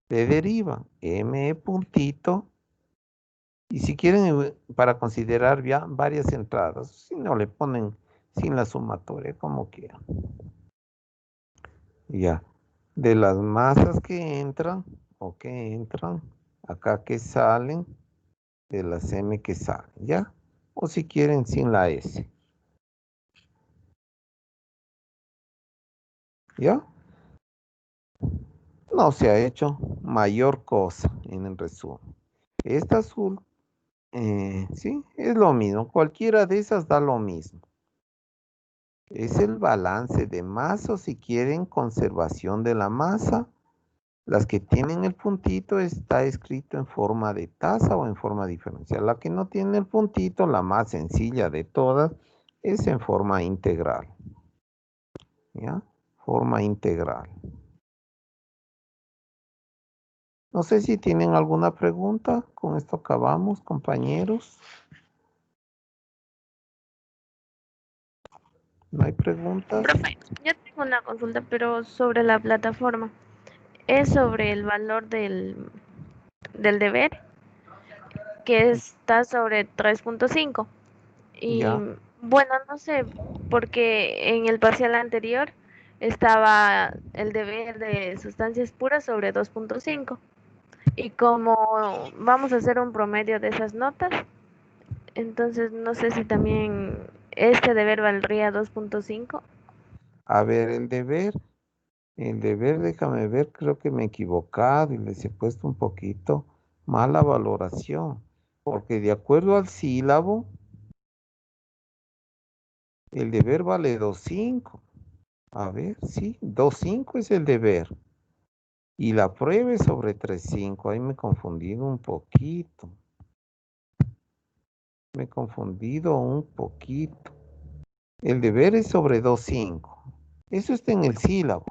de deriva m puntito, y si quieren para considerar ya varias entradas, si no le ponen sin la sumatoria, como quieran. Ya, de las masas que entran, acá que salen, de las m que salen, ¿ya? O si quieren sin la s. ¿Ya? No se ha hecho mayor cosa en el resumen. Esta azul, sí, es lo mismo. Cualquiera de esas da lo mismo. Es el balance de masa, o si quieren, conservación de la masa. Las que tienen el puntito está escrito en forma de taza o en forma diferencial. La que no tiene el puntito, la más sencilla de todas, es en forma integral. ¿Ya? Forma integral. No sé si tienen alguna pregunta. Con esto acabamos, compañeros. ¿No hay preguntas? Profe, yo tengo una consulta, pero sobre la plataforma. Es sobre el valor del deber, que está sobre 3.5. Y Ya. bueno, no sé, porque en el parcial anterior estaba el deber de sustancias puras sobre 2.5. Y como vamos a hacer un promedio de esas notas, entonces no sé si también este deber valdría 2.5. A ver, el deber, déjame ver, creo que me he equivocado y les he puesto un poquito mala valoración, porque de acuerdo al sílabo, el deber vale 2.5. A ver, sí, 2.5 es el deber. Y la prueba es sobre 3.5. Ahí me he confundido un poquito. Me he confundido un poquito. El deber es sobre 2.5. Eso está en el sílabo,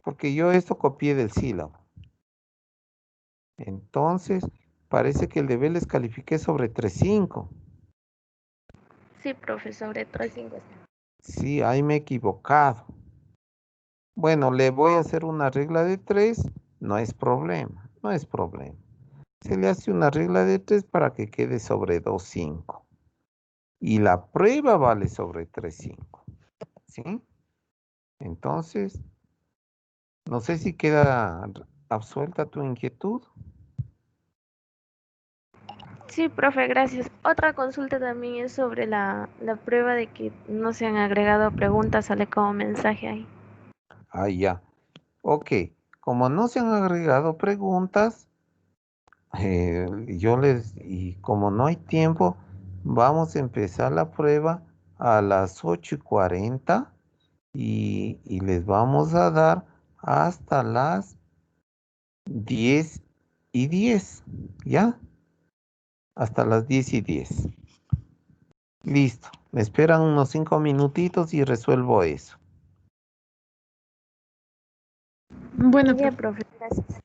porque yo esto copié del sílabo. Entonces, parece que el deber les califiqué sobre 3.5. Sí, profe, sobre 3.5. Sí, ahí me he equivocado. Bueno, le voy a hacer una regla de 3. No es problema, no es problema. Se le hace una regla de 3 para que quede sobre 2.5. Y la prueba vale sobre 3.5. ¿Sí? Entonces, no sé si queda absuelta tu inquietud. Sí, profe, gracias. Otra consulta también es sobre la prueba de que no se han agregado preguntas, sale como mensaje ahí. Ah, ya. Ok. como no se han agregado preguntas, y como no hay tiempo, vamos a empezar la prueba a las 8:40 y les vamos a dar hasta las 10:10, ¿ya? Hasta las 10:10. Listo. Me esperan unos 5 minutitos y resuelvo eso. Bueno, Ya, profe. profe, gracias.